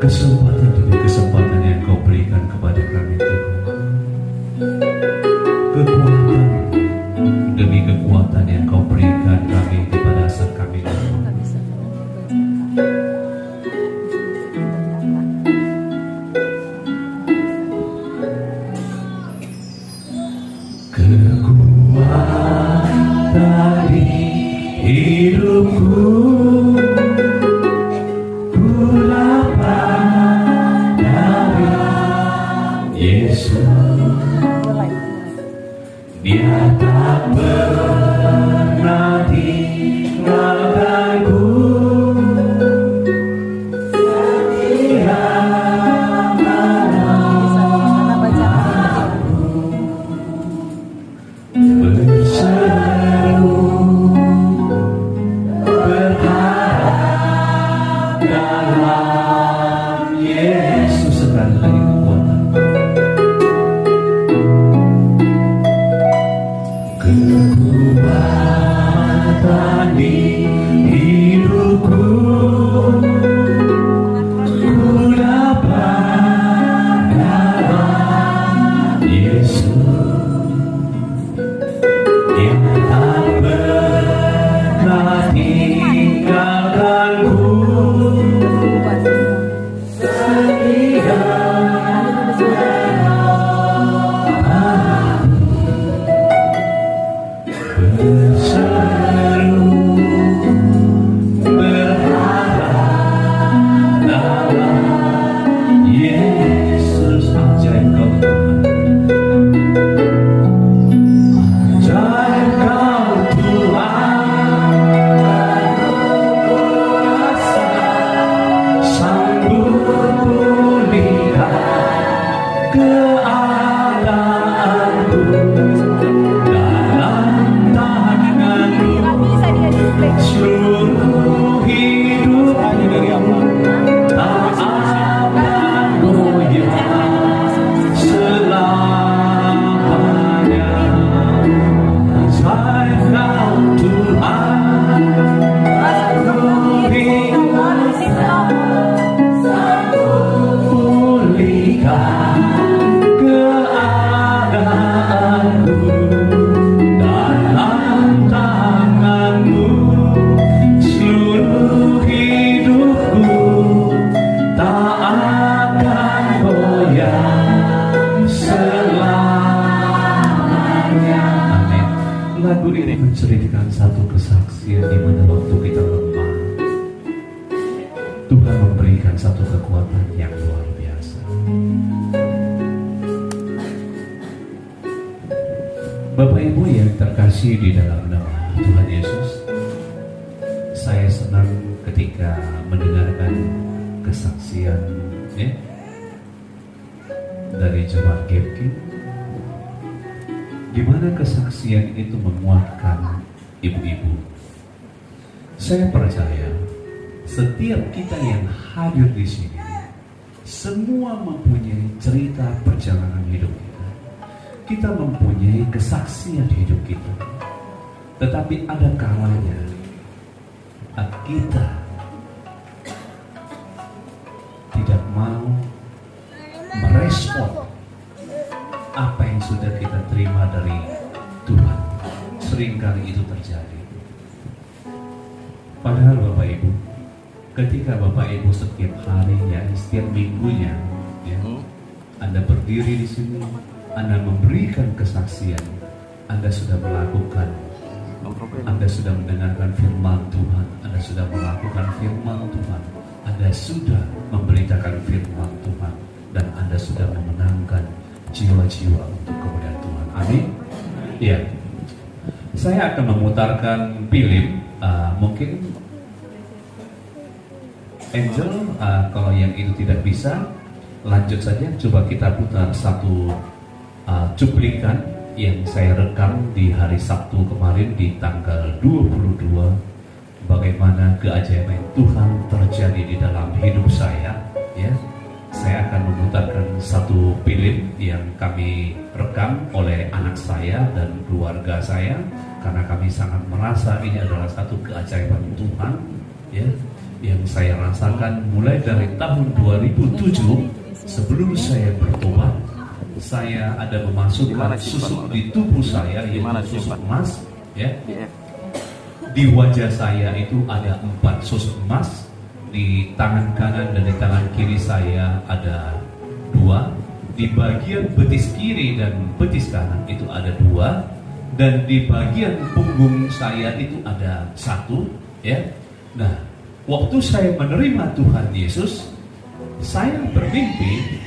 kesempatan demi kesempatan yang Kau berikan kepada kami Tuhan. Kekuatan demi kekuatan yang Kau berikan kami di pada saat kami lemah. Kekuatan di hidupku Dia tak pernah tinggalkanku. Setia menolongku, berseru berharap dalam Yesus. Sekali lagi kekuatan. Kekuatan di hidupku, ku dapat dalam Yesus. Dia tak pernah tinggalkanku. Setia berseru berharap dalam Yesus. Ajaib Kau Tuhan, ajaib Kau Tuhan, kuasa sanggup pulihkan keadaanku. Seluruh hidup tak akan goyah selamanya. Ajaib Kau Tuhan, sanggup pulihkan keadaanku. Dalam tangan-Mu seluruh hidupku tak akan goyah selamanya. Amin. Lagu ini menceritakan satu kesaksian di mana waktu kita lemah, Tuhan memberikan satu kekuatan yang luar biasa. Bapak Ibu yang terkasih di dalam nama Tuhan Yesus, saya senang ketika mendengarkan kesaksian dari jemaat Gapkin, di mana kesaksian itu menguatkan ibu-ibu. Saya percaya setiap kita yang hadir di sini semua mempunyai cerita perjalanan hidup kita. Kita mempunyai kesaksian di hidup kita. Tetapi ada kalanya kita tidak mau merespon apa yang sudah kita terima dari Tuhan. Seringkali itu terjadi. Padahal Bapak Ibu, ketika Bapak Ibu setiap harinya, setiap minggunya, Anda berdiri di sini, Anda memberikan kesaksian, Anda sudah melakukan, Anda sudah mendengarkan firman Tuhan, Anda sudah melakukan firman Tuhan, Anda sudah memberitakan firman Tuhan, dan Anda sudah memenangkan jiwa-jiwa untuk kemuliaan Tuhan. Amin. Ya, saya akan memutarkan film. Mungkin Angel, kalau yang itu tidak bisa, lanjut saja. Coba kita putar satu cuplikan yang saya rekam di hari Sabtu kemarin di tanggal 22. Bagaimana keajaiban Tuhan terjadi di dalam hidup saya. Ya, saya akan memutarkan satu film yang kami rekam oleh anak saya dan keluarga saya, karena kami sangat merasa ini adalah satu keajaiban Tuhan. Ya, yang saya rasakan mulai dari tahun 2007 sebelum saya bertobat. Saya ada memasukkan susuk di tubuh saya, yaitu susuk emas, ya. Di wajah saya itu ada 4 susuk emas, di tangan kanan dan di tangan kiri saya ada 2, di bagian betis kiri dan betis kanan itu ada 2, dan di bagian punggung saya itu ada 1, ya. Nah, waktu saya menerima Tuhan Yesus, saya bermimpi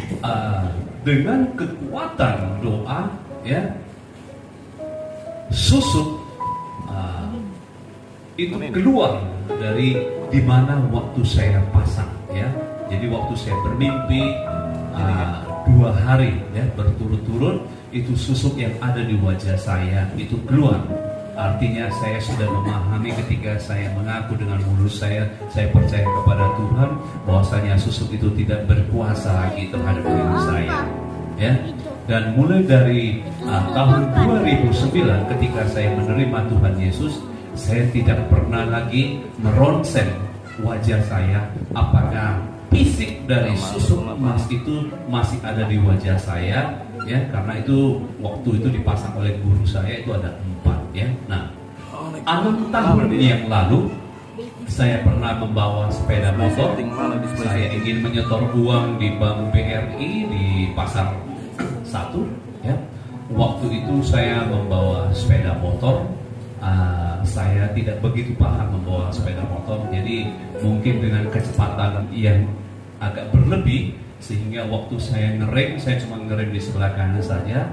dengan kekuatan doa, ya, susuk itu keluar dari di mana waktu saya pasang, ya. Jadi waktu saya bermimpi 2 hari, ya, berturut-turut, itu susuk yang ada di wajah saya itu keluar. Artinya saya sudah memahami ketika saya mengaku dengan mulut saya percaya kepada Tuhan, bahwasanya susuk itu tidak berkuasa lagi terhadap diri saya, ya. Dan mulai dari tahun 2009 ketika saya menerima Tuhan Yesus, saya tidak pernah lagi meronsen wajah saya apakah fisik dari susuk emas itu masih ada di wajah saya, ya, karena itu waktu itu dipasang oleh guru saya itu ada 4, ya. Nah, 6 tahun yang lalu saya pernah membawa sepeda motor. Saya ingin menyetor uang di Bank BRI di Pasar 1, ya. Waktu itu saya membawa sepeda motor. Saya tidak begitu paham membawa sepeda motor, jadi mungkin dengan kecepatan yang agak berlebih, sehingga waktu saya ngerem, saya cuma ngerem di sebelah kanan saja.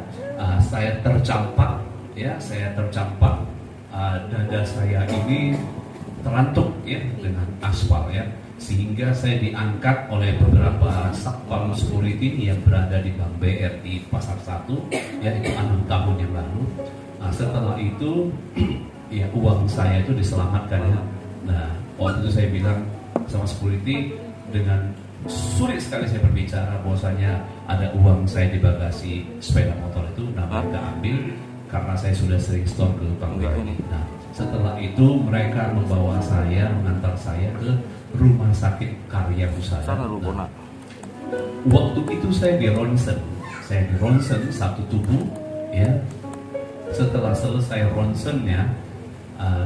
Saya tercampak, ya, dada saya ini terantuk, ya, dengan aspal, ya, sehingga saya diangkat oleh beberapa satpam security yang berada di Bank BRI Pasar 1, ya, itu 6 tahun yang lalu. Setelah itu ya uang saya itu diselamatkan, ya. Nah, waktu itu saya bilang sama security, dengan sulit sekali saya berbicara bahwasanya ada uang saya di bagasi sepeda motor itu, nah mereka ambil karena saya sudah sering store ke Bank BRI. Nah, setelah itu mereka membawa saya, mengantar saya ke Rumah Sakit Karya Husada. Nah, waktu itu saya di ronsen satu tubuh, ya. Setelah selesai ronsennya,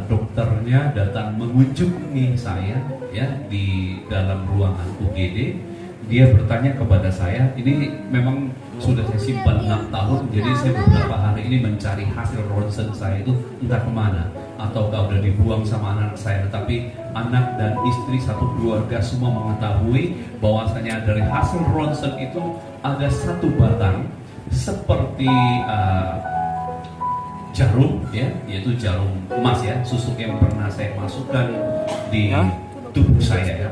dokternya datang mengunjungi saya, ya, di dalam ruangan UGD. Dia bertanya kepada saya, ini memang sudah saya simpan 6 tahun, jadi saya beberapa hari ini mencari hasil ronsen saya itu entah kemana, ataukah udah dibuang sama anak saya. Tetapi anak dan istri satu keluarga semua mengetahui bahwasanya dari hasil ronsen itu ada 1 batang seperti jarum, ya, yaitu jarum emas, ya, susuk yang pernah saya masukkan di tubuh saya, ya,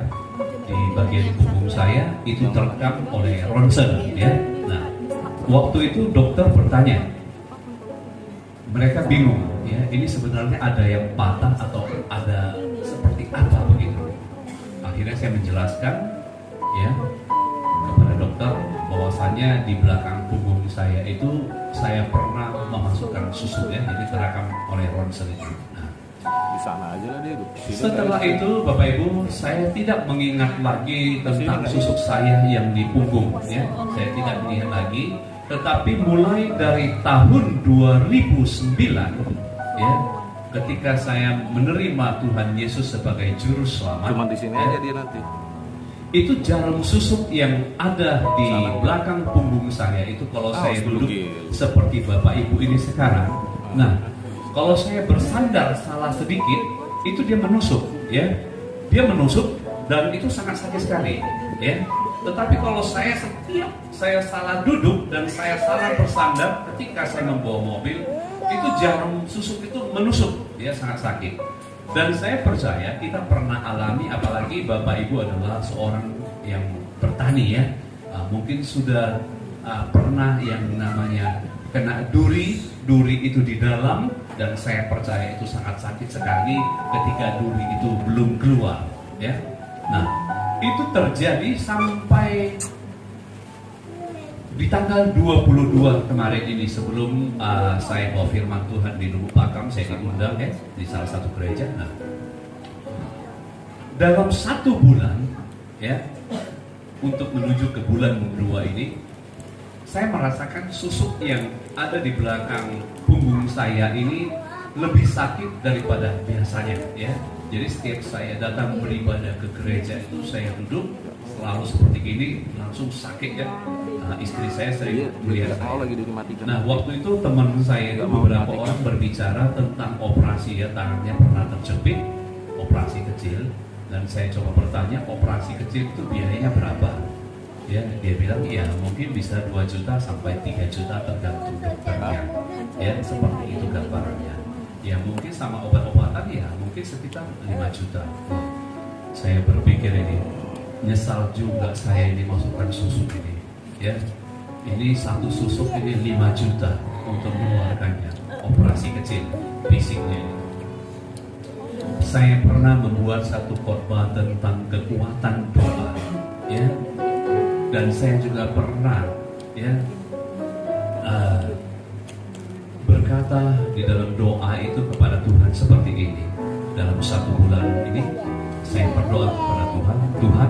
di bagian punggung saya itu terekam oleh ronsen, ya. Nah, waktu itu dokter bertanya, mereka bingung, ya, ini sebenarnya ada yang patah atau ada seperti apa begitu. Akhirnya saya menjelaskan, ya, kepada dokter bahwasanya di belakang punggung saya itu saya pernah memasukkan susuk, ya, jadi terekam oleh ronsen itu. Nah, di sana aja lah dia. Setelah itu Bapak Ibu, saya tidak mengingat lagi tentang susuk saya yang di punggung, ya. Saya tidak mengingat lagi. Tetapi mulai dari tahun 2009, ya, ketika saya menerima Tuhan Yesus sebagai juru selamat, cuma di sini aja dia nanti. Itu jarum susuk yang ada di belakang punggung saya itu, kalau saya duduk seperti Bapak Ibu ini sekarang, nah, kalau saya bersandar salah sedikit, itu dia menusuk, ya, dia menusuk dan itu sangat sakit sekali, ya. Tetapi kalau setiap saya salah duduk dan saya salah bersandar ketika saya membawa mobil, itu jarum susuk itu menusuk, ya, sangat sakit. Dan saya percaya kita pernah alami, apalagi Bapak Ibu adalah seorang yang bertani, ya, mungkin sudah pernah yang namanya kena duri itu di dalam, dan saya percaya itu sangat sakit sekali ketika duri itu belum keluar, ya. Nah, itu terjadi sampai di tanggal 22 kemarin ini, sebelum saya bawa firman Tuhan di Lubuk Pakam, saya diundang, ya, di salah satu gereja. Nah, dalam 1 bulan, ya, untuk menuju ke bulan kedua ini, saya merasakan susuk yang ada di belakang punggung saya ini lebih sakit daripada biasanya, ya. Jadi setiap saya datang beribadah ke gereja itu saya duduk selalu seperti gini, langsung sakit ya. Nah, istri saya sering melihat saya. Nah, waktu itu teman saya itu beberapa orang berbicara tentang operasi, ya, tangannya pernah terjepit, operasi kecil, dan saya coba bertanya operasi kecil itu biayanya berapa? Ya, dia bilang ya mungkin bisa 2 juta sampai 3 juta tergantung dokternya. Ya, seperti itu gambarannya. Ya mungkin sama obat-obatan ya mungkin sekitar 5 juta. Saya berpikir ini nyesal juga saya ini masukkan susuk ini, ya. Ini 1 susuk ini 5 juta untuk mengeluarkannya, operasi kecil fisiknya. Saya pernah membuat 1 khotbah tentang kekuatan doa, ya. Dan saya juga pernah, ya, berkata di dalam doa itu kepada Tuhan seperti ini. Dalam 1 bulan ini saya berdoa kepada Tuhan, Tuhan,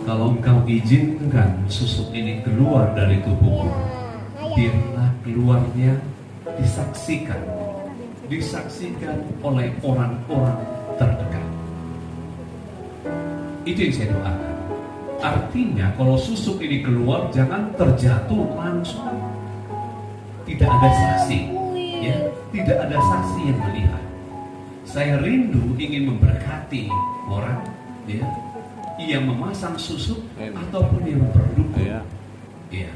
kalau Engkau izinkan susuk ini keluar dari tubuhku, biarlah keluarnya disaksikan oleh orang-orang terdekat. Itu yang saya doakan. Artinya kalau susuk ini keluar jangan terjatuh langsung. Tidak ada saksi, ya, tidak ada saksi yang melihat. Saya rindu ingin memberkati orang, ya, yang memasang susuk ataupun yang berdukung, ya.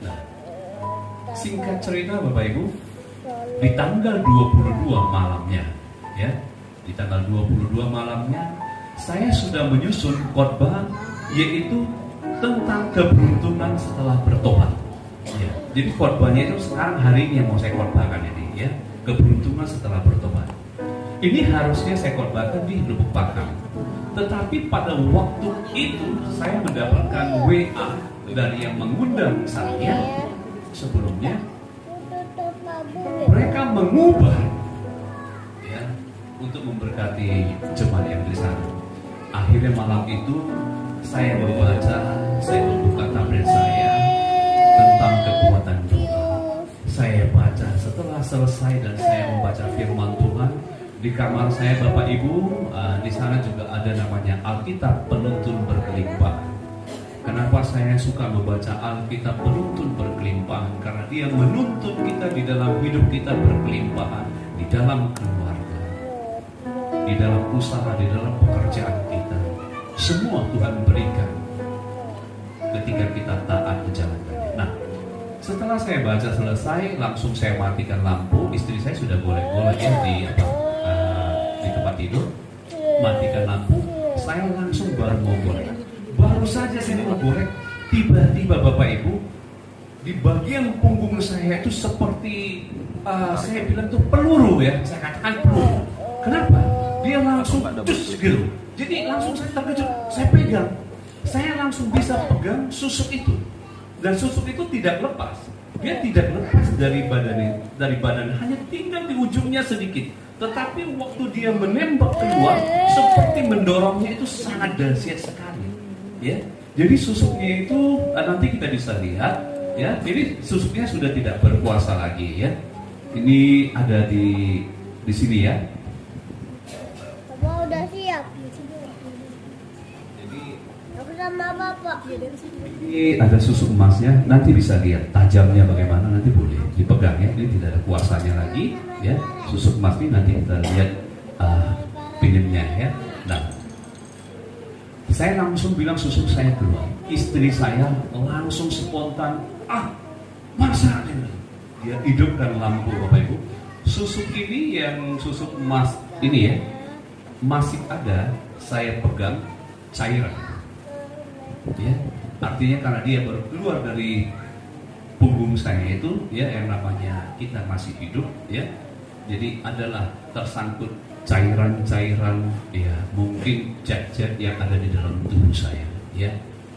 Nah, singkat cerita Bapak Ibu, di tanggal 22 malamnya, ya, di tanggal 22 malamnya, saya sudah menyusun khotbah yaitu tentang keberuntungan setelah bertobat. Ya, jadi khotbahnya itu sekarang hari ini yang mau saya khotbahkan ini, ya, keberuntungan setelah bertobat. Ini harusnya saya khotbahkan di Lubuk Pakam. Tetapi pada waktu itu saya mendapatkan WA dari yang mengundang saya sebelumnya. Mereka mengubah, ya, untuk memberkati jemaat yang di sana. Akhirnya malam itu saya membuka tablet saya tentang kekuatan doa. Saya baca, setelah selesai dan saya membaca firman Tuhan di kamar saya, Bapak Ibu, di sana juga ada namanya Alkitab Penuntun Berkelimpahan. Kenapa saya suka membaca Alkitab Penuntun Berkelimpahan? Karena dia menuntun kita di dalam hidup kita berkelimpahan, di dalam keluarga, di dalam usaha, di dalam pekerjaan kita. Semua Tuhan berikan ketika kita taat menjalankannya. Nah, setelah saya baca selesai, langsung saya matikan lampu. Istri saya sudah golek-golek ya di tempat tidur, matikan lampu. Saya langsung baru mau goreng. Baru saja saya mau goreng, tiba-tiba Bapak Ibu, di bagian punggung saya itu seperti saya bilang itu peluru, ya. Saya katakan peluru. Kenapa? Dia langsung dus gitu. Jadi langsung saya terkejut. Saya pegang. Saya langsung bisa pegang susuk itu. Dan susuk itu tidak lepas. Dia tidak lepas dari badan, hanya tinggal di ujungnya sedikit. Tetapi waktu dia menembak keluar, seperti mendorongnya itu sangat dahsyat sekali. Ya, jadi susuknya itu nanti kita bisa lihat. Ya, jadi susuknya sudah tidak berkuasa lagi. Ya, ini ada di sini ya. Bapak udah siap. Jadi Aku sama Bapak. ini ada susuk emasnya, nanti bisa lihat tajamnya bagaimana, nanti boleh dipegang ya. Ini tidak ada kuasanya lagi, ya. Susuk emas ini nanti kita lihat pinginnya ya. Nah, saya langsung bilang susuk saya keluar. Istri saya langsung spontan, masa dia hidupkan lampu Bapak Ibu. Susuk ini yang susuk emas ini ya, masih ada saya pegang cairan. Ya, artinya karena dia baru keluar dari punggung saya itu, ya, yang namanya kita masih hidup, ya. Jadi adalah tersangkut cairan-cairan, ya, mungkin zat-zat yang ada di dalam tubuh saya, ya.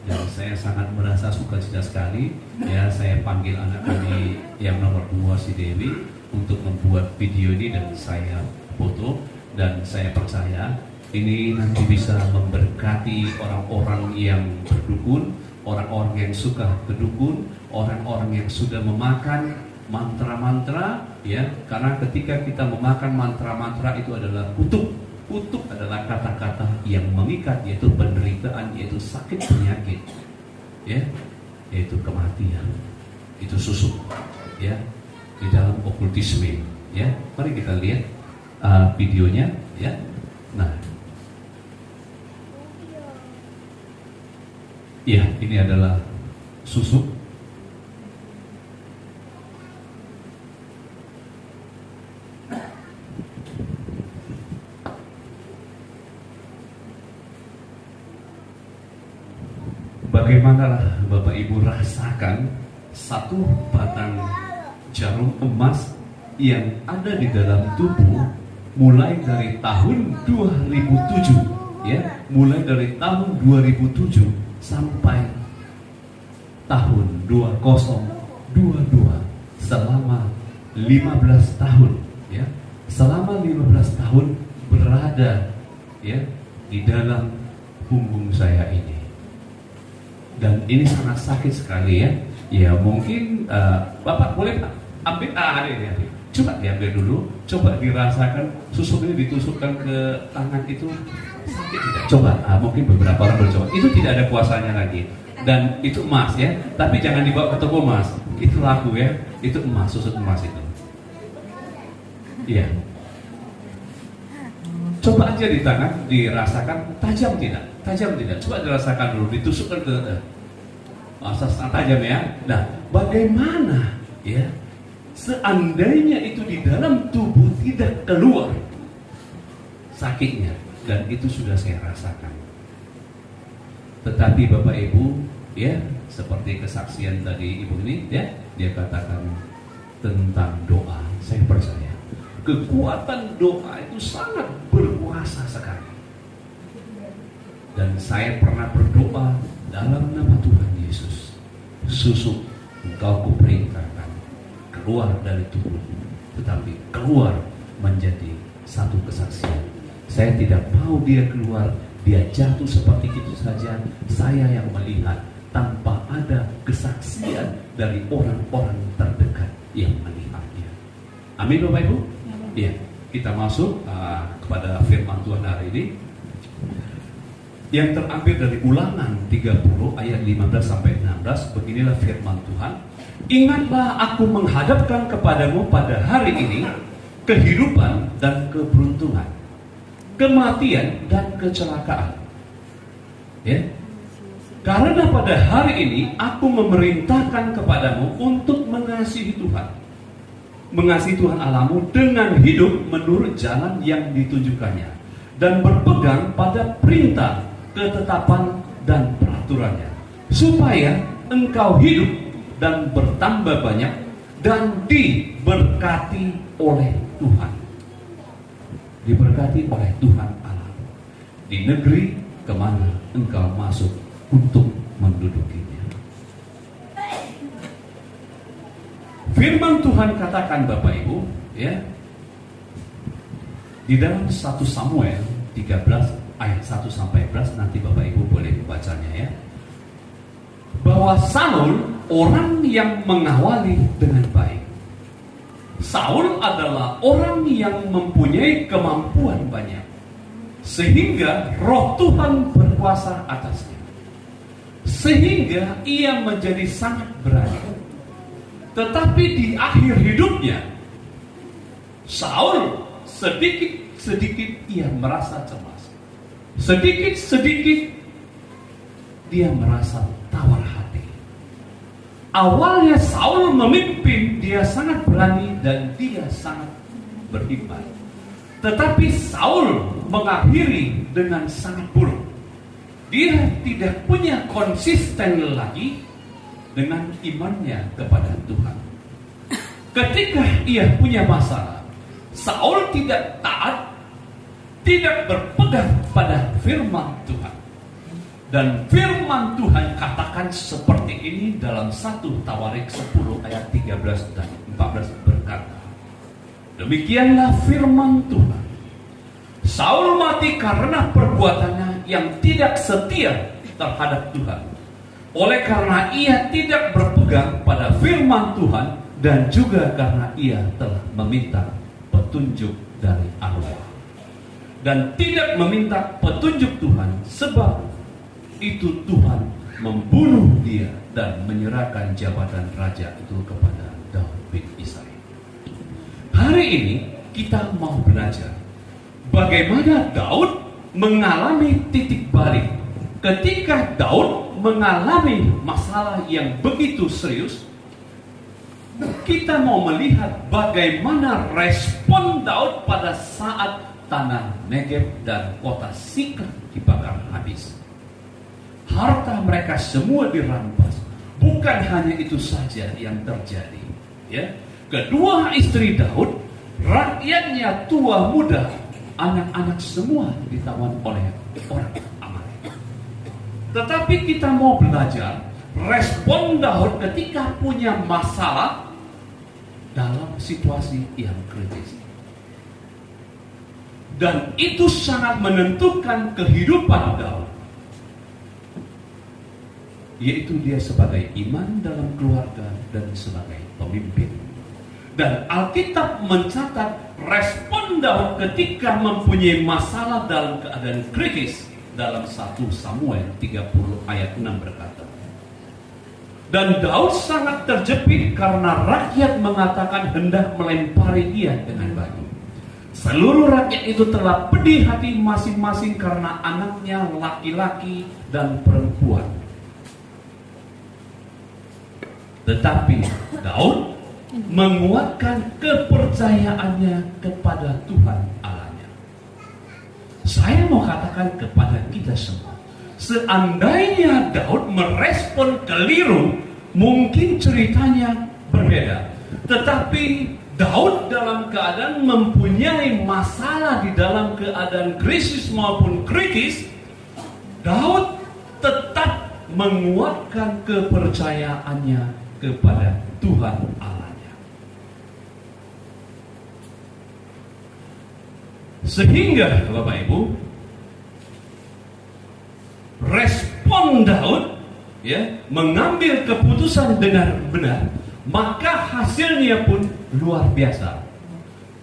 Dan saya sangat merasa sukacita sekali, ya. Saya panggil anak kami yang nomor 2 si Dewi untuk membuat video ini dan saya foto. Dan saya percaya ini nanti bisa memberkati orang-orang yang berdukun, orang-orang yang suka kedukun, orang-orang yang sudah memakan mantra-mantra, ya. Karena ketika kita memakan mantra-mantra itu adalah kutuk. Kutuk adalah kata-kata yang mengikat, yaitu penderitaan, yaitu sakit penyakit, ya, yaitu kematian, itu susuk, ya, di dalam okultisme, ya. Mari kita lihat videonya, ya. Nah, ya, ini adalah susuk. Bagaimanalah Bapak Ibu rasakan satu batang jarum emas yang ada di dalam tubuh mulai dari tahun 2007, ya, mulai dari tahun 2007 sampai tahun 2022, selama 15 tahun, ya, selama 15 tahun berada, ya, di dalam punggung saya ini. Dan ini sangat sakit sekali, ya. Ya mungkin Bapak boleh ambil, ini. Coba diambil dulu, coba dirasakan susuk ini ditusukkan ke tangan itu sakit tidak? Coba, mungkin beberapa orang bercoba. Itu tidak ada kuasanya lagi. Dan itu emas, ya. Tapi jangan dibawa ke toko emas. Itu laku, ya. Itu emas, susuk emas itu. Iya. Coba aja di tangan, dirasakan tajam tidak? Tajam tidak? Coba dirasakan dulu, ditusukkan ke asas tajam, ya. Nah, bagaimana, ya, seandainya itu di dalam tubuh tidak keluar sakitnya, dan itu sudah saya rasakan. Tetapi Bapak Ibu, ya, seperti kesaksian tadi Ibu ini, ya, dia katakan tentang doa. Saya percaya kekuatan doa itu sangat berkuasa sekali. Dan saya pernah berdoa dalam nama Tuhan Yesus. Susuk engkau kuperintahkan keluar dari tubuh, tetapi keluar menjadi satu kesaksian. Saya tidak mau dia keluar, dia jatuh seperti itu saja. Saya yang melihat tanpa ada kesaksian dari orang-orang terdekat yang melihatnya. Amin Bapak Ibu. Ya, kita masuk kepada firman Tuhan hari ini yang terambil dari Ulangan 30 ayat 15 sampai 16. Beginilah firman Tuhan. Ingatlah aku menghadapkan kepadamu pada hari ini kehidupan dan keberuntungan, kematian dan kecelakaan. Ya. Karena pada hari ini aku memerintahkan kepadamu untuk mengasihi Tuhan. Mengasihi Tuhan Allahmu dengan hidup menurut jalan yang ditunjukkannya dan berpegang pada perintah, ketetapan dan peraturannya, supaya engkau hidup dan bertambah banyak dan diberkati oleh Tuhan. Diberkati oleh Tuhan Allah di negeri kemana engkau masuk untuk mendudukinya. Firman Tuhan katakan Bapak Ibu, ya, di dalam 1 Samuel 13 ayat 1 sampai 11, nanti Bapak Ibu boleh membacanya, ya. Bahwa Saul orang yang mengawali dengan baik. Saul adalah orang yang mempunyai kemampuan banyak, sehingga roh Tuhan berkuasa atasnya, sehingga ia menjadi sangat berani. Tetapi di akhir hidupnya, Saul sedikit-sedikit ia merasa cemas. Sedikit-sedikit dia merasa tawar hati. Awalnya Saul memimpin, dia sangat berani dan dia sangat beriman. Tetapi Saul mengakhiri dengan sangat buruk. Dia tidak punya konsisten lagi dengan imannya kepada Tuhan. Ketika ia punya masalah, Saul tidak taat, tidak berpegang pada firman Tuhan. Dan firman Tuhan katakan seperti ini dalam 1 Tawarik 10 ayat 13 dan 14 berkata, demikianlah firman Tuhan, Saul mati karena perbuatannya yang tidak setia terhadap Tuhan. Oleh karena ia tidak berpegang pada firman Tuhan dan juga karena ia telah meminta petunjuk dari Allah. Dan tidak meminta petunjuk Tuhan, sebab itu Tuhan membunuh dia dan menyerahkan jabatan raja itu kepada Daud bin Isai. Hari ini kita mau belajar bagaimana Daud mengalami titik balik. Ketika Daud mengalami masalah yang begitu serius, kita mau melihat bagaimana respon Daud pada saat tanah Negeb dan kota Siklag dibakar habis. Harta mereka semua dirampas. Bukan hanya itu saja yang terjadi, ya. Kedua istri Daud, rakyatnya tua muda, anak-anak semua ditawan oleh orang Amalek. Tetapi kita mau belajar respon Daud ketika punya masalah dalam situasi yang kritis. Dan itu sangat menentukan kehidupan Daud, yaitu dia sebagai imam dalam keluarga dan sebagai pemimpin. Dan Alkitab mencatat respon Daud ketika mempunyai masalah dalam keadaan kritis. Dalam 1 Samuel 30 ayat 6 berkata, dan Daud sangat terjepit karena rakyat mengatakan hendak melempari dia dengan batu. Seluruh rakyat itu telah pedih hati masing-masing karena anaknya laki-laki dan perempuan. Tetapi Daud menguatkan kepercayaannya kepada Tuhan Allahnya. Saya mau katakan kepada kita semua, seandainya Daud merespon keliru, mungkin ceritanya berbeda. Tetapi Daud dalam keadaan mempunyai masalah di dalam keadaan krisis maupun kritis, Daud tetap menguatkan kepercayaannya kepada Tuhan Allahnya. Sehingga Bapak Ibu, respon Daud mengambil keputusan dengan benar, maka hasilnya pun luar biasa.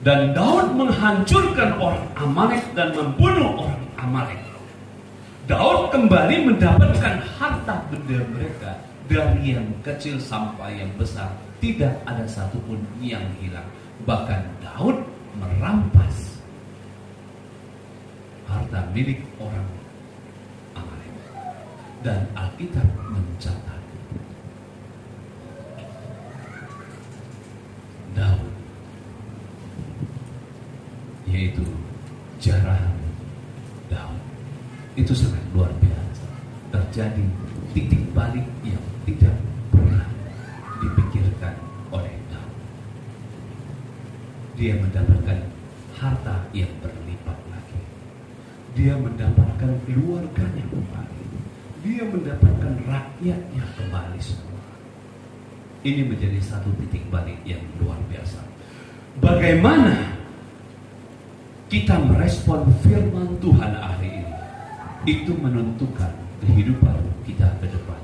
Dan Daud menghancurkan orang Amalek dan membunuh orang Amalek. Daud kembali mendapatkan harta benda mereka, dari yang kecil sampai yang besar, tidak ada satupun yang hilang. Bahkan Daud merampas harta milik orang Amalek. Dan Alkitab mencatat Daud, yaitu jarahan Daud, itu sangat luar biasa. Terjadi titik balik yang tidak pernah dipikirkan oleh Daud. Dia mendapatkan harta yang berlipat lagi. Dia mendapatkan keluarganya kembali. Dia mendapatkan rakyatnya kembali semua. Ini menjadi satu titik balik yang luar biasa. Bagaimana kita merespon firman Tuhan hari ini, itu menentukan kehidupan kita ke depan.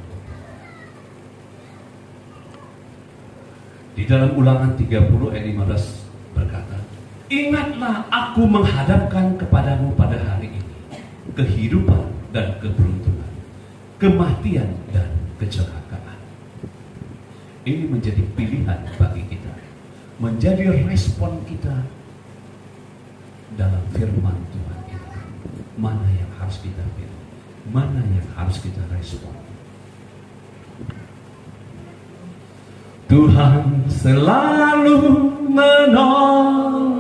Di dalam Ulangan 30 ayat 15 berkata, ingatlah aku menghadapkan kepadamu pada hari ini kehidupan dan keberuntungan, kematian dan kecelakaan. Ini menjadi pilihan bagi kita, menjadi respon kita dalam firman Tuhan ini. Mana yang harus kita pilih, mana yang harus kita respon. Tuhan selalu menolongku,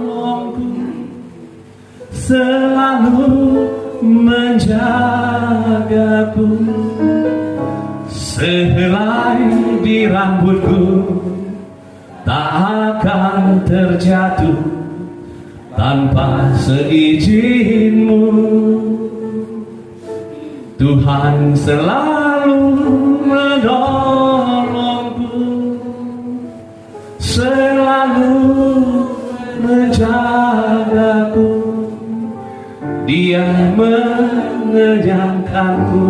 selalu menjagaku. Sehelai di rambutku tak akan terjatuh tanpa seizinmu. Tuhan selalu menolongku, selalu menjagaku. mengenyangkanku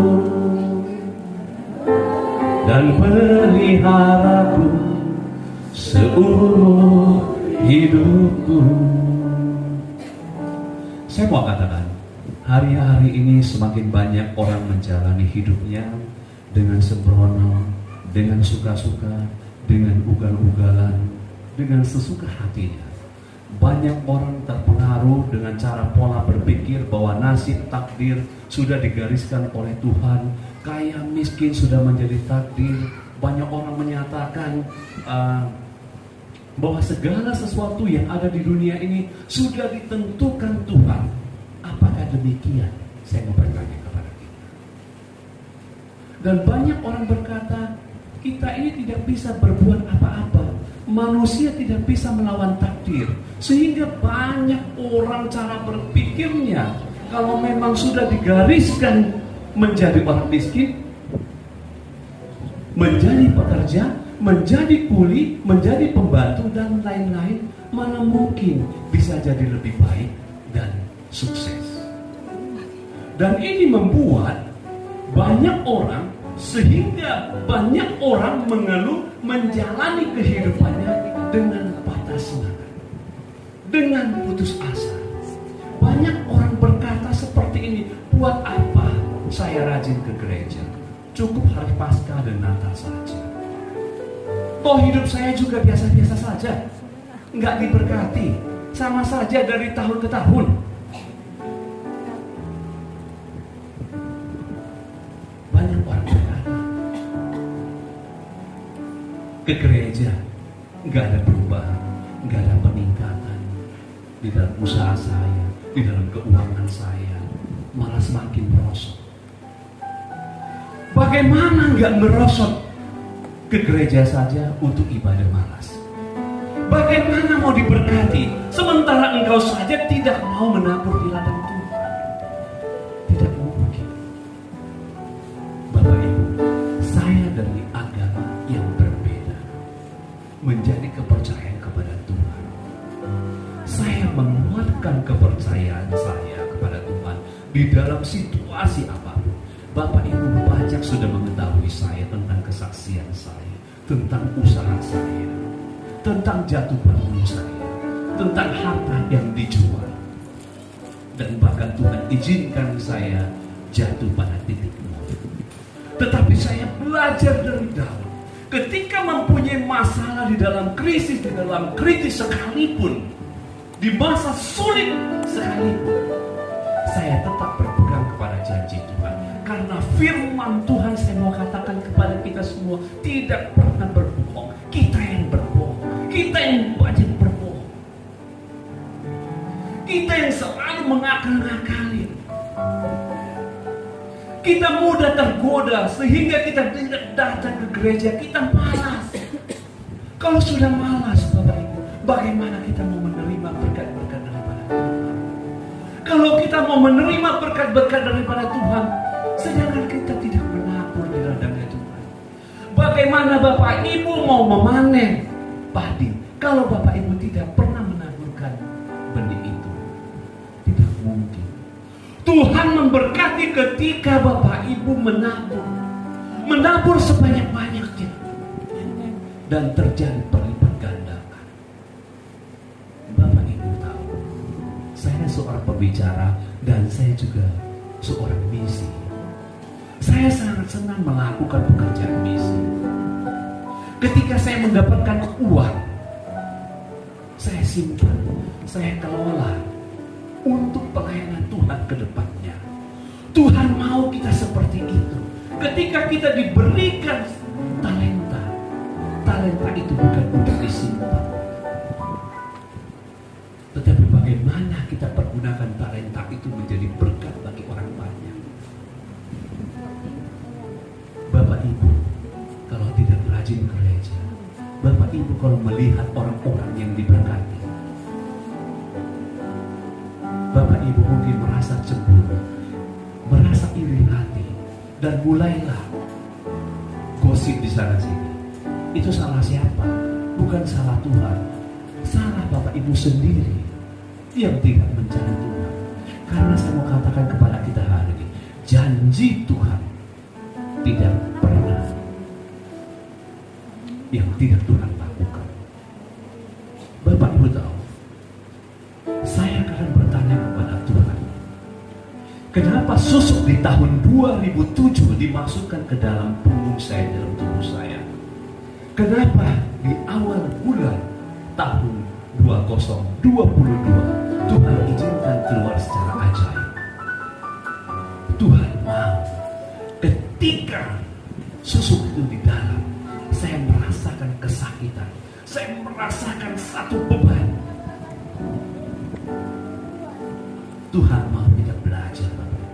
dan peliharaku seumur hidupku. Saya mau katakan, hari-hari ini semakin banyak orang menjalani hidupnya dengan sembrono, dengan suka-suka, dengan ugal-ugalan, dengan sesuka hatinya. Banyak orang terpengaruh dengan cara pola berpikir bahwa nasib takdir sudah digariskan oleh Tuhan. Kaya miskin sudah menjadi takdir. Banyak orang menyatakan bahwa segala sesuatu yang ada di dunia ini sudah ditentukan Tuhan. Apakah demikian? Saya mau bertanya kepada kita. Dan banyak orang berkata, kita ini tidak bisa berbuat apa-apa. Manusia tidak bisa melawan takdir. Sehingga banyak orang cara berpikirnya, kalau memang sudah digariskan menjadi orang miskin, menjadi pekerja, menjadi kuli, menjadi pembantu, dan lain-lain, mana mungkin bisa jadi lebih baik dan sukses. Dan ini membuat banyak orang, sehingga banyak orang mengeluh menjalani kehidupannya dengan patah semangat, dengan putus asa. Banyak orang berkata seperti ini, buat apa saya rajin ke gereja? Cukup hari Paskah dan Natal saja. Toh hidup saya juga biasa-biasa saja, nggak diberkati, sama saja dari tahun ke tahun. Banyak orang berkata, ke gereja nggak ada perubahan, nggak ada peningkatan di dalam usaha saya, di dalam keuangan saya, malah semakin merosot. Bagaimana nggak merosot? Ke gereja saja untuk ibadah malas. Bagaimana mau diberkati sementara engkau saja tidak mau menabur di ladang Tuhan? Tidak mungkin. Bapak Ibu, saya dari agama yang berbeda, menjadi kepercayaan kepada Tuhan. Saya menguatkan kepercayaan saya kepada Tuhan di dalam situasi apapun. Bapak Ibu banyak sudah mengetahui saya tentang kesaksian saya, tentang usaha saya, tentang jatuh bangun saya, tentang harta yang dijual. Dan bahkan Tuhan izinkan saya jatuh pada titik nol. Tetapi saya belajar dari Daud. Ketika mempunyai masalah di dalam krisis, di dalam kritis sekalipun, di masa sulit sekalipun, saya tetap berpegang kepada janji Tuhan. Karena firman Tuhan, saya mau katakan kepada kita semua, tidak pernah berbohong. Kita yang berbohong, kita yang banyak berbohong, kita yang selalu mengakal-ngakali. Kita mudah tergoda sehingga kita tidak datang ke gereja. Kita malas. Kalau sudah malas, Bapak Ibu, bagaimana kita mau menerima berkat-berkat daripada Tuhan? Kalau kita mau menerima berkat-berkat daripada Tuhan, sedangkan kita tidak menabur di ladangnya Tuhan. Bagaimana Bapak Ibu mau memanen padi kalau Bapak Ibu tidak pernah menaburkan benih itu? Tidak mungkin. Tuhan memberkati ketika Bapak Ibu menabur sebanyak-banyaknya, dan terjadi berlipat gandakan. Bapak Ibu tahu, saya seorang pembicara dan saya juga seorang misi. Saya sangat senang melakukan pekerjaan misi. Ketika saya mendapatkan uang, saya simpan, saya kelola untuk pelayanan Tuhan ke depannya. Tuhan mau kita seperti itu. Ketika kita diberikan talenta, talenta itu bukan untuk disimpan, tetapi bagaimana kita pergunakan talenta itu menjadi berkat bagi orang banyak. Bapak Ibu, kalau tidak rajin gereja, Bapak Ibu kalau melihat orang-orang yang diberkati, Bapak Ibu mungkin merasa cemburu, merasa iri hati, dan mulailah gosip di sana sini. Itu salah siapa? Bukan salah Tuhan. Salah Bapak Ibu sendiri yang tidak mencari Tuhan. Karena saya mau katakan kepada kita hari ini, janji Tuhan tidak pernah yang tidak Tuhan lakukan. Bapak Ibu tahu, saya akan bertanya kepada Tuhan, kenapa susuk di tahun 2007 dimasukkan ke dalam punggung saya, dalam tubuh saya? Kenapa di awal bulan tahun 2022 Tuhan izinkan keluar secara ajaib? Tuhan mau ketika susuk itu di dalam, saya merasakan kesakitan, saya merasakan satu beban. Tuhan mau kita belajar, Bapak.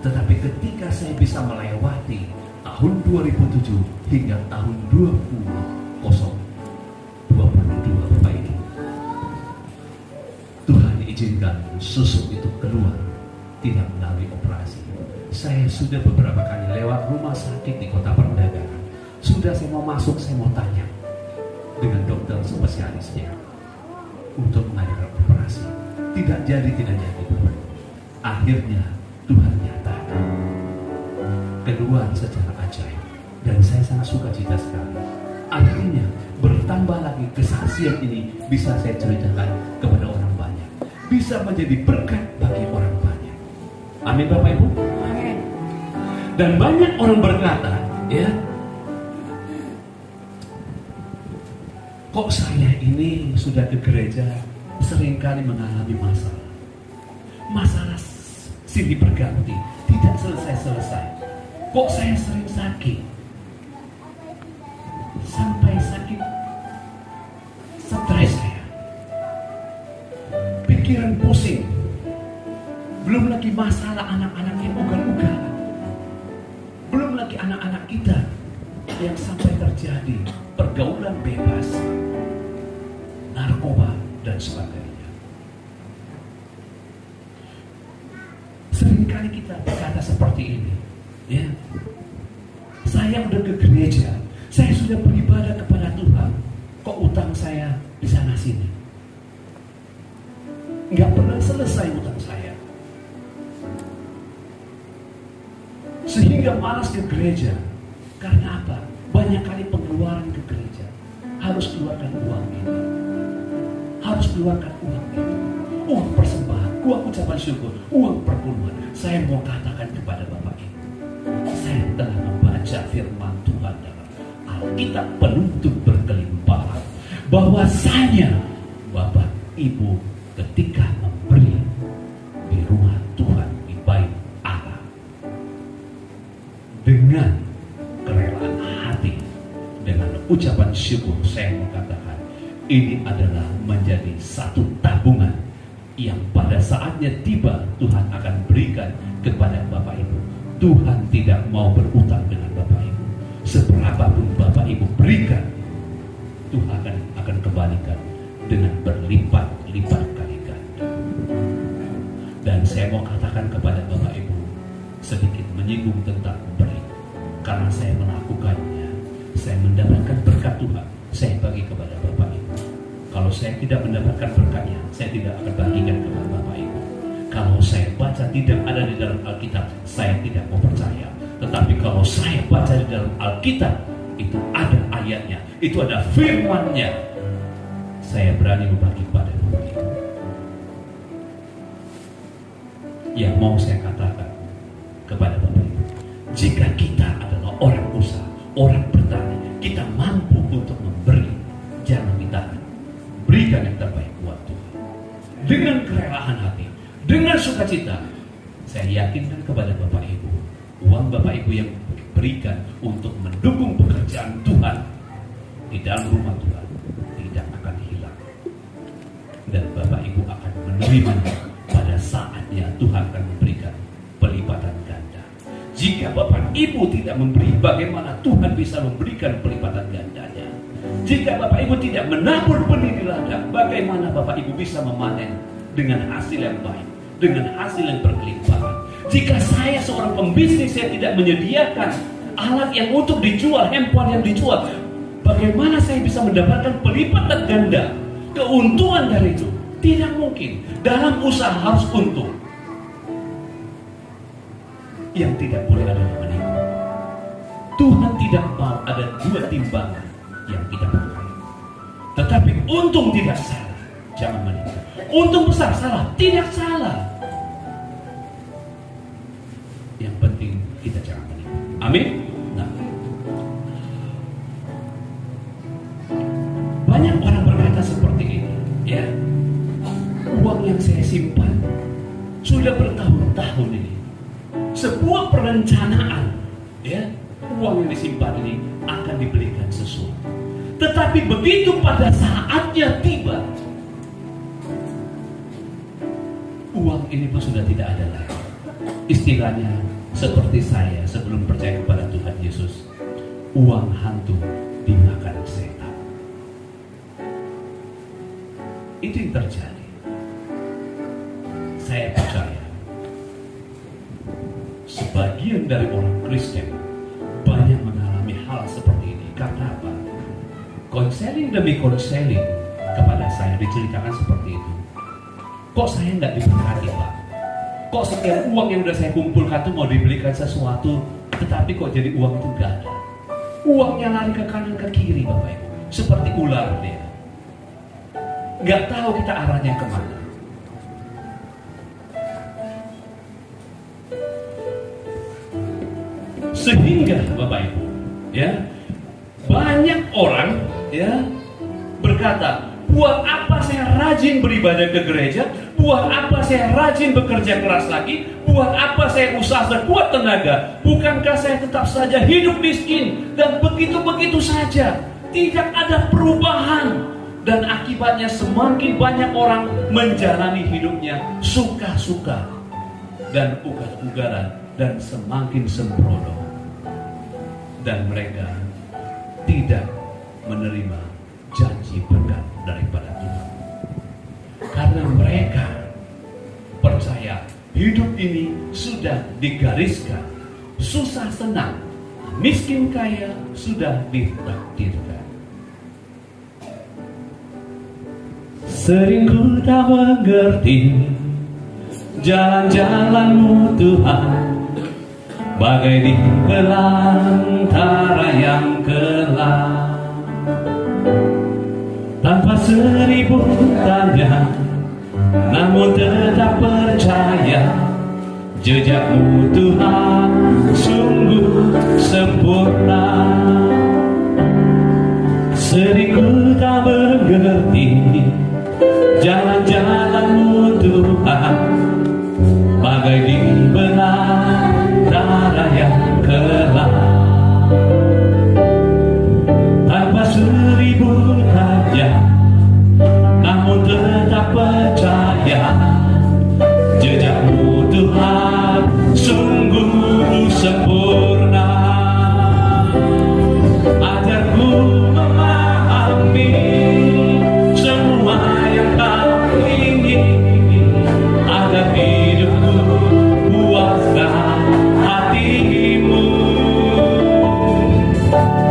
Tetapi ketika saya bisa melewati tahun 2007 hingga tahun 2022 Bapak ini, Tuhan izinkan susuk itu keluar tidak melalui operasi. Saya sudah beberapa kali lewat rumah sakit di kota perdagangan. Sudah saya mau masuk, saya mau tanya dengan dokter spesialisnya untuk mengadakan operasi. Tidak jadi. Akhirnya Tuhan nyatakan keluar secara ajaib, dan saya sangat sukacita sekali. Artinya bertambah lagi kesaksian ini bisa saya ceritakan kepada orang banyak, bisa menjadi berkat bagi orang banyak. Amin Bapak Ibu. Amin. Dan banyak orang berkata, ya, kok saya ini sudah ke gereja seringkali mengalami masalah silih berganti, tidak selesai-selesai. Kok saya sering sakit, sampai sakit stres saya, pikiran pusing, belum lagi masalah anak-anak yang ugal-ugalan, belum lagi anak-anak kita yang sampai terjadi pergaulan bebas, narkoba dan sebagainya. Seringkali kita berkata seperti ini, ya, saya udah ke gereja, saya sudah beribadah kepada Tuhan, kok utang saya di sana sini, nggak pernah selesai utang saya, sehingga malas ke gereja. Karena apa? Banyak kali pengeluaran ke gereja, harus keluarkan uang ini, harus keluarkan uang ini, uang persembahan, uang ucapan syukur, uang perpuluhan. Saya mau katakan kepada Bapak Ibu, saya telah membaca firman Tuhan dalam Alkitab penuntut berkelimpahan, bahwasanya Bapak Ibu ketika memberi di rumah Tuhan, di bait Allah, dengan kerelaan hati, dengan ucapan syukur, saya mau katakan ini adalah menjadi satu tabungan yang pada saatnya tiba Tuhan akan berikan kepada Bapak Ibu. Tuhan tidak mau berutang dengan Bapak Ibu. Seberapapun Bapak Ibu berikan, Tuhan akan kembalikan dengan berlipat-lipat kali ganda. Dan saya mau katakan kepada Bapak Ibu, sedikit menyinggung tentang memberi, karena saya melakukannya, saya mendapatkan berkat Tuhan, saya bagi kepada Bapak Ibu. Kalau saya tidak mendapatkan berkatnya, saya tidak akan bagikan kepada Bapak Ibu. Kalau saya baca tidak ada di dalam Alkitab, saya tidak mau percaya. Tetapi kalau saya baca di dalam Alkitab, itu ada ayatnya, itu ada firman-Nya, saya berani membagi kepada Bapak Ibu. Yang mau saya katakan kepada Bapak Ibu, jika kita adalah orang usaha, orang bertani, kita mampu untuk memberi, jangan ditahan. Berikan yang terbaik buat Tuhan dengan kerelaan hati, dengan sukacita. Saya yakinkan kepada Bapak Ibu, uang Bapak Ibu yang berikan untuk mendukung pekerjaan Tuhan di dalam rumah Tuhan tidak akan hilang, dan Bapak Ibu akan menerima pada saatnya. Tuhan akan memberikan pelipatan ganda. Jika Bapak Ibu tidak memberi, bagaimana Tuhan bisa memberikan pelipatan gandanya? Jika Bapak Ibu tidak menabur benih di ladang, bagaimana Bapak Ibu bisa memanen dengan hasil yang baik, dengan hasil yang berkelimpahan? Jika saya seorang pembisnis, saya tidak menyediakan alat yang untuk dijual, handphone yang dijual, bagaimana saya bisa mendapatkan pelipatan ganda, keuntungan dari itu? Tidak mungkin. Dalam usaha harus untung. yang tidak boleh adalah menipu. Tuhan tidak mau ada dua timbangan yang kita pakai. Tetapi untung tidak salah, jangan menipu. Untung besar salah, tidak salah. Yang penting kita jangan menipu. Amin. Nah, banyak orang berkata seperti ini, ya. Uang yang saya simpan sudah bertahun-tahun ini, sebuah perencanaan, ya, uang yang disimpan ini akan dibelikan sesuatu. Tetapi begitu pada saatnya tiba, uang ini pun sudah tidak ada lagi. Istilahnya seperti saya sebelum percaya kepada Tuhan Yesus, uang hantu dimakan setan. Itu yang terjadi. Saya percaya sebagian dari orang Kristen banyak mengalami hal seperti ini. Karena apa? Konseling demi konseling kepada saya diceritakan seperti itu. Kok saya nggak diberkati, Pak? Kok setiap uang yang udah saya kumpulkan tuh mau dibelikan sesuatu, tetapi kok jadi uang itu nggak ada. Uangnya lari ke kanan ke kiri, Bapak Ibu, seperti ular dia. Nggak tahu kita arahnya kemana. Sehingga Bapak Ibu, ya, banyak orang, ya, berkata, buat apa saya rajin beribadah ke gereja? Buat apa saya rajin bekerja keras lagi? Buat apa saya usaha sekuat tenaga? Bukankah saya tetap saja hidup miskin dan begitu-begitu saja? Tidak ada perubahan. Dan akibatnya semakin banyak orang menjalani hidupnya suka-suka dan ugal-ugalan dan semakin sembrono. Dan mereka tidak menerima janji berkat daripada Tuhan. Karena mereka percaya hidup ini sudah digariskan, susah senang, miskin kaya sudah ditakdirkan. Sering ku tak mengerti jalan-jalan-Mu Tuhan, bagai di belantara yang gelap. Tanpa seribu tanya, namun tetap percaya, jejak-Mu Tuhan sungguh sempurna. Sering ku tak mengerti jalan-jalan-Mu Tuhan, bagai di belantara yang gelap. Tanpa seribu tanya, namun tetap percaya, jejak-Mu Tuhan sungguh sempurna. Ajarku memahami semua yang Kau ingini, agar hidupku puaskan hati-Mu.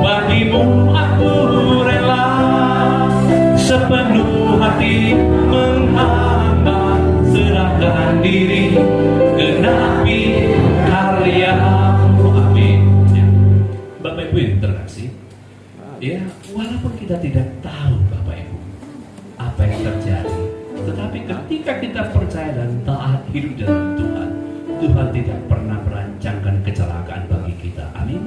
Bagi-Mu aku rela sepenuh hati menghamba, serahkan diri genapi karya-Mu. Amin. Ya. Bapak Ibu yang terkasih, ya, walaupun kita tidak tahu Bapak Ibu apa yang terjadi, tetapi ketika kita percaya dan taat hidup dalam Tuhan, Tuhan tidak pernah merancangkan kecelakaan bagi kita. Amin.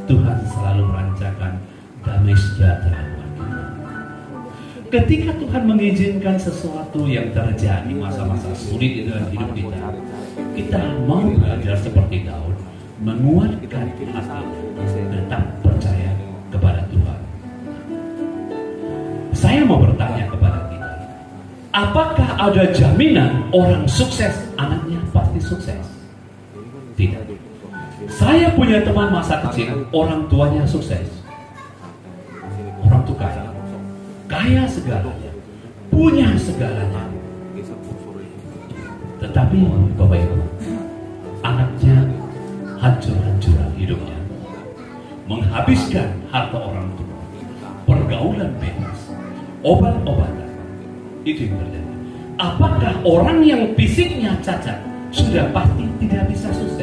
Tuhan selalu merancangkan damai sejahtera buat kita. Ketika Tuhan mengizinkan sesuatu yang terjadi, masa-masa sulit di dalam hidup kita, kita mau belajar seperti Daud, menguatkan hati, tetap percaya kepada Tuhan. Saya mau bertanya kepada kita, apakah ada jaminan orang sukses anaknya pasti sukses? Tidak. Saya punya teman masa kecil, orang tuanya sukses, orang tua kaya, kaya segalanya, punya segalanya. Tetapi Bapak Ibu, anaknya hancur-hancuran hidupnya, menghabiskan harta orang tua, pergaulan bebas, obat-obatan. Itu yang terjadi. Apakah orang yang fisiknya cacat sudah pasti tidak bisa sukses?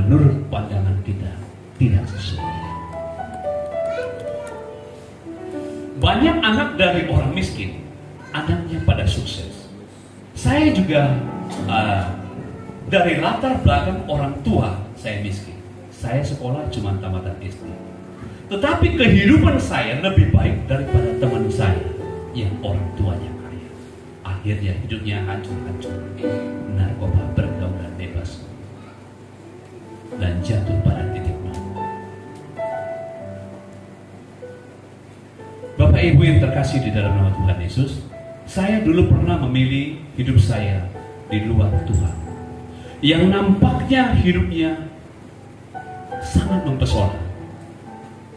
menurut pandangan kita tidak sesuai. Banyak anak dari orang miskin, anaknya pada sukses. Saya juga dari latar belakang orang tua saya miskin. Saya sekolah cuma tamatan SD. Tetapi kehidupan saya lebih baik daripada teman saya yang orang tuanya kaya. Akhirnya hidupnya hancur-hancur. Narkoba, pergaulan bebas, dan jatuh pada titik nol. Bapak Ibu yang terkasih di dalam nama Tuhan Yesus, saya dulu pernah memilih hidup saya di luar Tuhan, yang nampaknya hidupnya sangat mempesona.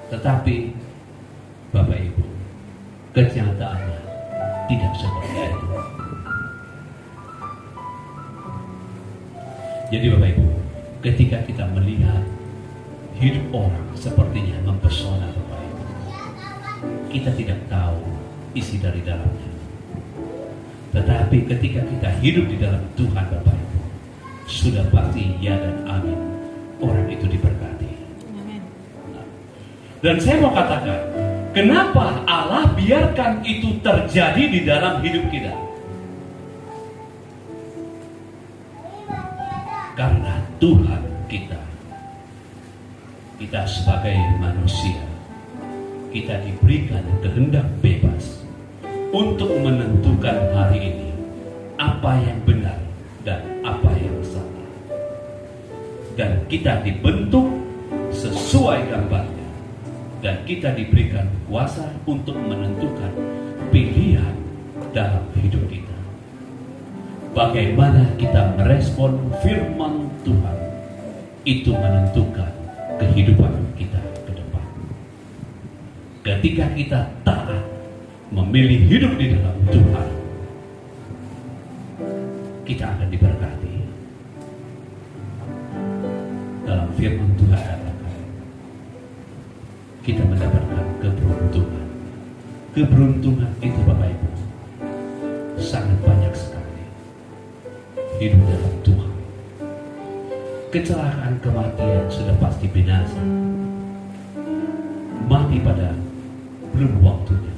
Tetapi Bapak Ibu, kenyataannya tidak seperti itu. Jadi Bapak Ibu, ketika kita melihat hidup orang sepertinya mempesona Bapak Ibu, kita tidak tahu isi dari dalamnya. Tetapi ketika kita hidup di dalam Tuhan Bapak Ibu, sudah pasti ya dan amin, orang itu diberkati. Dan saya mau katakan, kenapa Allah biarkan itu terjadi di dalam hidup kita? Karena Tuhan kita sebagai manusia, kita diberikan kehendak bebas untuk menentukan hari ini apa yang benar dan apa yang salah. Dan kita dibentuk sesuai gambarnya, dan kita diberikan kuasa untuk menentukan pilihan dalam hidup kita. Bagaimana kita merespon firman Tuhan, itu menentukan kehidupan kita ke depan. Ketika kita taat memilih hidup di dalam Tuhan, kita akan diberkati. Dalam firman Tuhan katakan, kita mendapatkan keberuntungan. Keberuntungan itu Bapak Ibu sangat banyak sekali. Hidup dalam Tuhan. Kecelakaan, kematian sudah pasti binasa. Mati pada belum waktunya.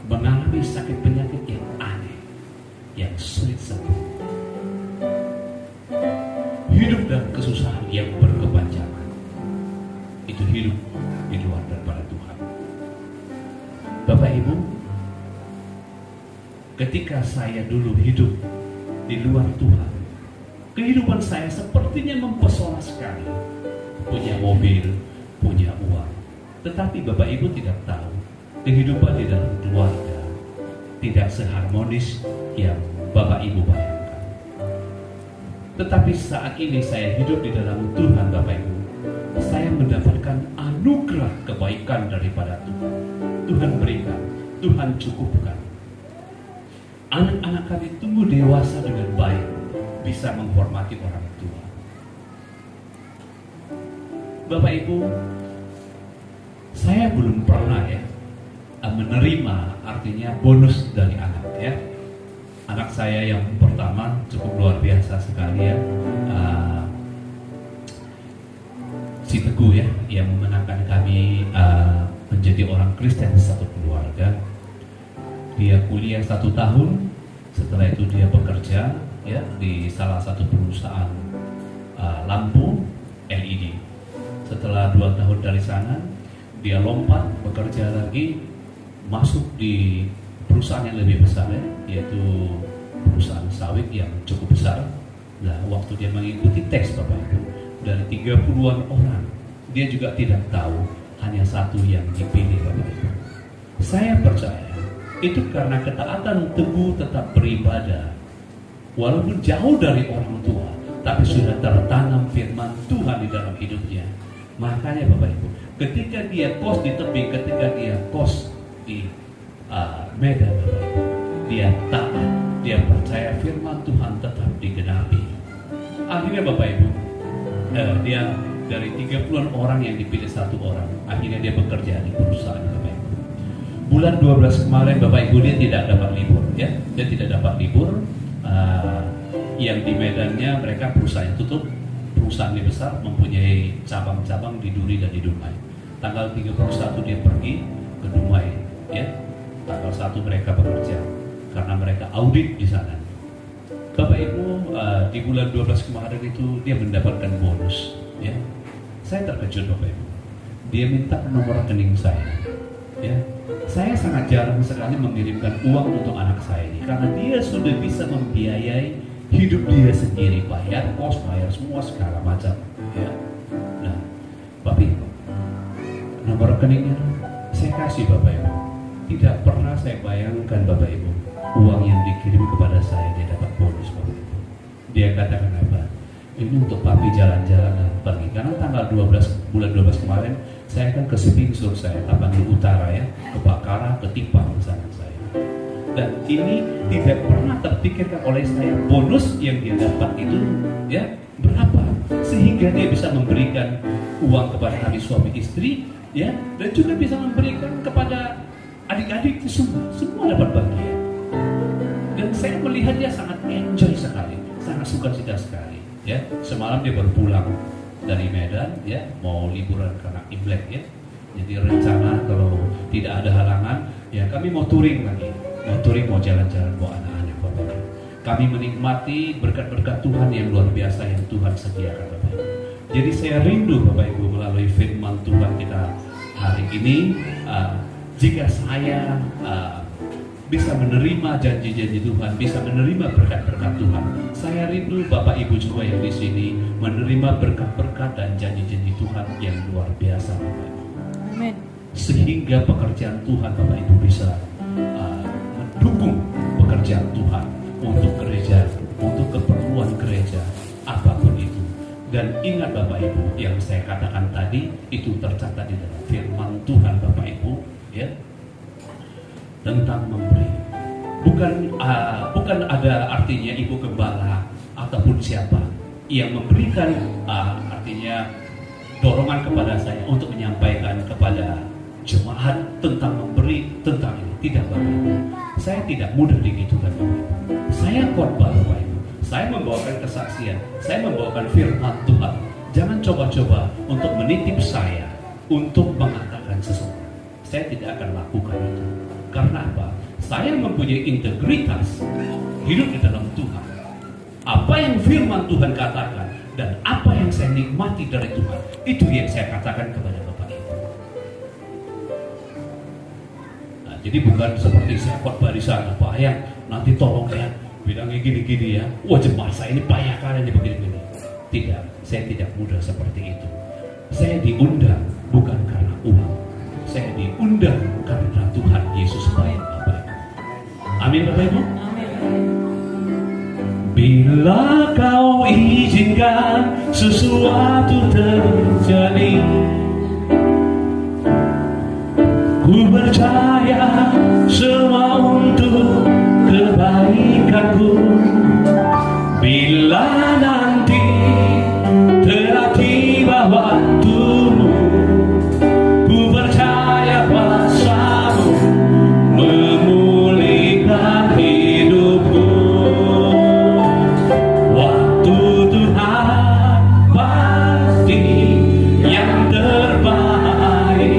Mengalami sakit penyakit yang aneh, yang sulit sembuh. Hidup dalam kesusahan yang berkepanjangan. Itu hidup di luar daripada Tuhan. Bapak Ibu, ketika saya dulu hidup di luar Tuhan, kehidupan saya sepertinya mempesona sekali. Punya mobil, punya uang. Tetapi Bapak Ibu tidak tahu, kehidupan di dalam keluarga tidak seharmonis yang Bapak Ibu bayangkan. Tetapi saat ini saya hidup di dalam Tuhan Bapak Ibu, saya mendapatkan anugerah kebaikan daripada Tuhan. Tuhan berikan, Tuhan cukupkan. Anak-anak kami tumbuh dewasa dengan baik, bisa menghormati orang tua. Bapak Ibu, saya belum pernah menerima artinya bonus dari anak ya. Anak saya yang pertama cukup luar biasa sekali ya, si Teguh ya, yang memenangkan kami menjadi orang Kristen satu keluarga. Dia kuliah 1 tahun, setelah itu dia bekerja ya di salah satu perusahaan lampu LED. Setelah 2 tahun dari sana, dia lompat bekerja lagi, masuk di perusahaan yang lebih besar ya, yaitu perusahaan sawit yang cukup besar. Nah, waktu dia mengikuti tes Bapak Ibu, dari 30-an orang, dia juga tidak tahu hanya satu yang dipilih Bapak Ibu. Saya percaya itu karena ketaatan Teguh tetap beribadah, walaupun jauh dari orang tua, tapi sudah tertanam firman Tuhan di dalam hidupnya. Makanya Bapak Ibu, ketika dia kos di tebing, ketika dia kos di Medan Bapak Ibu, dia taat, dia percaya firman Tuhan tetap digenapi. Akhirnya Bapak Ibu, dia dari 30-an orang yang dipilih 1 orang, akhirnya dia bekerja di perusahaan Bapak Ibu. Bulan 12 kemarin Bapak Ibu, dia tidak dapat libur ya, dia tidak dapat libur. Yang di Medannya mereka perusahaan tutup, perusahaan dia besar, mempunyai cabang-cabang di Duri dan di Dumai. Tanggal 31 dia pergi ke Dumai, ya. Tanggal 1 mereka bekerja karena mereka audit di sana. Bapak Ibu, di bulan 12 kemarin itu dia mendapatkan bonus, ya. Saya terkejut Bapak Ibu. Dia minta nomor rekening saya, ya. Saya sangat jarang sekali mengirimkan uang untuk anak saya ini karena dia sudah bisa membiayai hidup dia sendiri, bayar kos, bayar semua segala macam, ya. Nah, Bapak Ibu, nomor rekeningnya saya kasih Bapak Ibu. Tidak pernah saya bayangkan Bapak Ibu, uang yang dikirim kepada saya dia dapat bonus Bapak Ibu. Dia katakan apa? Ini untuk papi jalan-jalan pergi. Karena tanggal 12 bulan 12 kemarin saya akan ke Sipingsur, saya Tapanuli Utara, ya, ke Bakara, ke Tipang sana saya. Dan ini tidak pernah terpikirkan oleh saya bonus yang dia dapat itu, ya, berapa sehingga dia bisa memberikan uang kepada kami suami istri, ya, dan juga bisa memberikan kepada adik-adik itu semua dapat bagian. Dan saya melihat dia sangat enjoy sekali, sangat sukacita sekali, ya. Semalam dia baru pulang dari Medan, ya, mau liburan karena Imlek, ya. Jadi rencana kalau tidak ada halangan, ya kami mau touring lagi, mau jalan-jalan bawa anak-anak Bapak Ibu. Kami menikmati berkat-berkat Tuhan yang luar biasa yang Tuhan sediakan Bapak Ibu. Jadi saya rindu Bapak Ibu melalui firman Tuhan kita hari ini, jika saya bisa menerima janji-janji Tuhan, bisa menerima berkat-berkat Tuhan, saya rindu Bapak Ibu juga yang di sini menerima berkat-berkat dan janji-janji Tuhan yang luar biasa Bapak Ibu. Amin. Sehingga pekerjaan Tuhan Bapak Ibu bisa mendukung pekerjaan Tuhan untuk gereja, untuk keperluan gereja, apapun itu. Dan ingat Bapak Ibu, yang saya katakan tadi itu tercatat di dalam firman Tuhan Bapak Ibu, ya, tentang memberi. Bukan ada artinya ibu gembala ataupun siapa yang memberikan, artinya dorongan kepada saya untuk menyampaikan kepada jemaat tentang memberi, tentang ini. Tidak Bapak Ibu, saya tidak mudah digitukan Bapak Ibu. Saya khotbah Bapak Ibu, saya membawakan kesaksian, saya membawakan firman Tuhan. Jangan coba-coba untuk menitip saya untuk mengatakan sesuatu. Saya tidak akan lakukan itu. Karena apa? Saya mempunyai integritas hidup di dalam Tuhan. Apa yang firman Tuhan katakan dan apa yang saya nikmati dari Tuhan, itu yang saya katakan kepada Bapak Ibu. Nah, jadi bukan seperti saya khotbah di sana, Pak Ayang, nanti tolong ya, bilangnya gini-gini ya. Wah, jemaat saya ini payah kalian ini begini-begini. Tidak, saya tidak mudah seperti itu. Saya diundang bukan karena uang. Saya diundang karena Tuhan Yesus baik Bapak Ibu. Amin Bapak Ibu. Bila kau izinkan sesuatu terjadi, ku percaya semua untuk kebaikanku. Bila nanti telah tiba waktumu, ku percaya kuasa-Mu memulihkan hidupku. Waktu Tuhan pasti yang terbaik,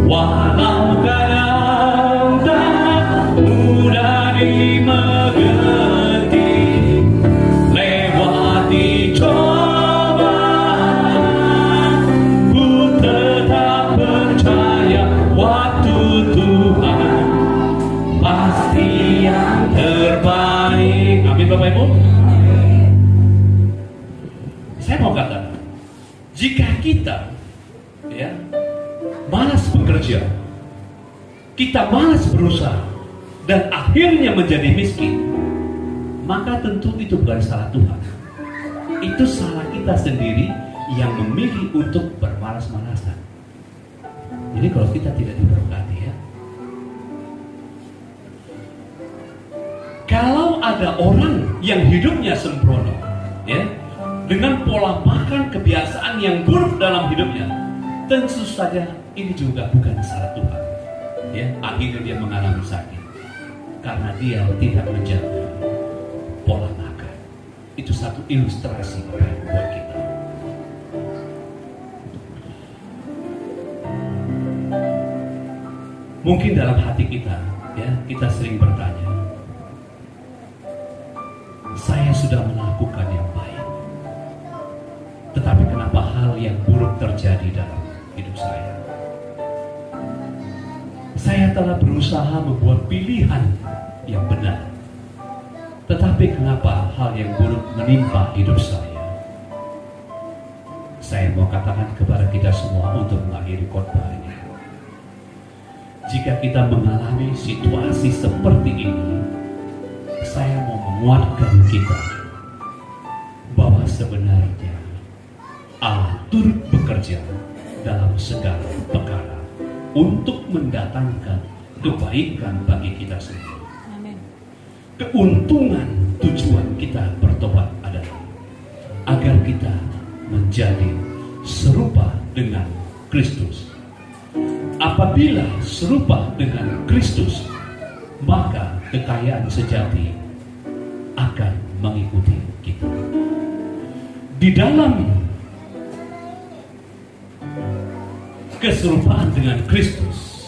walau kadang tak mudah dimengerti. Lewati cobaan, ku tetap percaya waktu Tuhan pasti yang terbaik. Amin Bapak Ibu. Saya mau katakan, jika kita, ya, malas bekerja, kita malas berusaha, dan akhirnya menjadi miskin, maka tentu itu bukan salah Tuhan. Itu salah kita sendiri yang memilih untuk bermalas-malasan. Jadi kalau kita tidak diberkati, ya, kalau ada orang yang hidupnya sembrono, ya, dengan pola makan kebiasaan yang buruk dalam hidupnya, tentu saja ini juga bukan salah Tuhan. Ya, akhirnya dia mengalami sakit karena dia tidak menjaga pola makan. Itu satu ilustrasi buat kita. Mungkin dalam hati kita, ya, kita sering bertanya, saya sudah melakukan yang baik, tetapi kenapa hal yang buruk terjadi dalam hidup saya? Saya telah berusaha membuat pilihan yang benar, tetapi kenapa hal yang buruk menimpa hidup saya? Saya mau katakan kepada kita semua untuk mengakhiri khotbah ini. Jika kita mengalami situasi seperti ini, saya mau menguatkan kita bahwa sebenarnya Allah turut bekerja dalam segala perkara untuk mendatangkan kebaikan bagi kita semua. Keuntungan tujuan kita bertobat adalah agar kita menjadi serupa dengan Kristus. Apabila serupa dengan Kristus, maka kekayaan sejati akan mengikuti kita. Di dalam keserupaan dengan Kristus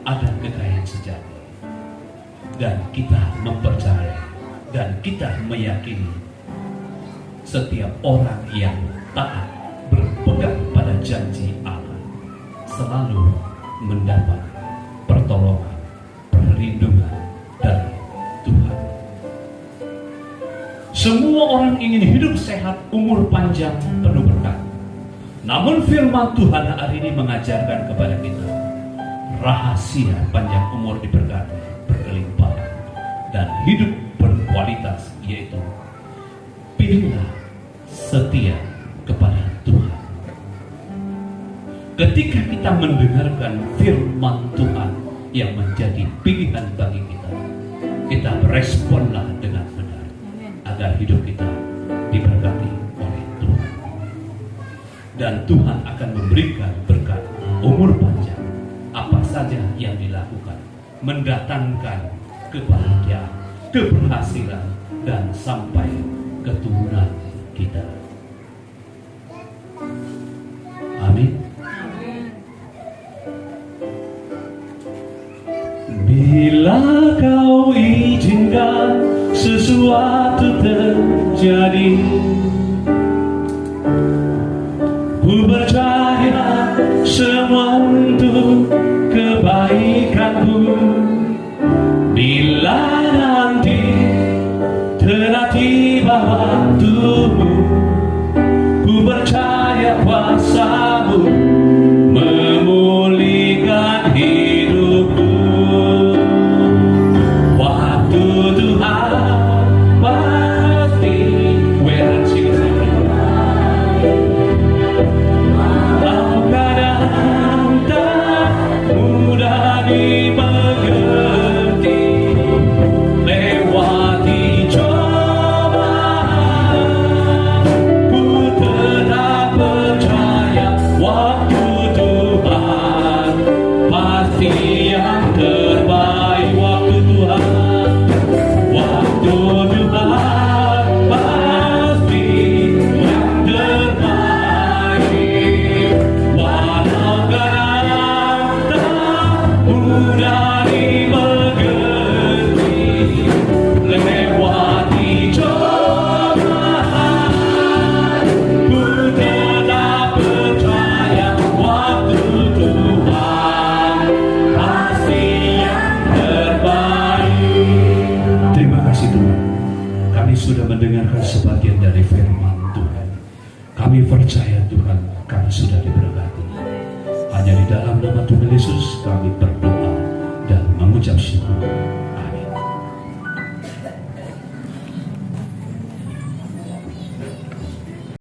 ada kekayaan sejati, dan kita mempercayai dan kita meyakini setiap orang yang taat berpegang pada janji Allah selalu mendapat pertolongan, perlindungan dari Tuhan. Semua orang ingin hidup sehat, umur panjang, penuh berkat. Namun firman Tuhan hari ini mengajarkan kepada kita rahasia panjang umur diberkati, berkelimpahan, dan hidup berkualitas, yaitu pilihlah setia kepada Tuhan. Ketika kita mendengarkan firman Tuhan yang menjadi pilihan bagi kita, kita beresponlah dengan benar agar hidup kita diberkati oleh Tuhan. Dan Tuhan akan memberikan berkat umur panjang, apa saja yang dilakukan, mendatangkan kebahagiaan, keberhasilan, dan sampai keturunan kita. Amin. Bila kau izinkan sesuatu terjadi, ku percaya semua untuk kebaikanmu. Bila nanti telah tiba waktumu, ku percaya kuasa-Mu memulihkan hidupku. Waktu Tuhan pasti dalam keadaan tak mudah dimengerti, lewati cobaan, ku tetap percaya waktu Tuhan pasti yang terbaik. Waktu Tuhan, waktu Tuhan pasti yang terbaik. Walau keadaan tak mudah dimengerti, lewati cobaan, ku tetap percaya waktu Tuhan pasti yang terbaik. Terima kasih Tuhan, kami sudah mendengarkan sebagian dari firman Tuhan. Kami percaya Tuhan, kami sudah diberkati. Hanya di dalam nama Tuhan Yesus kami berdoa dan mengucap syukur.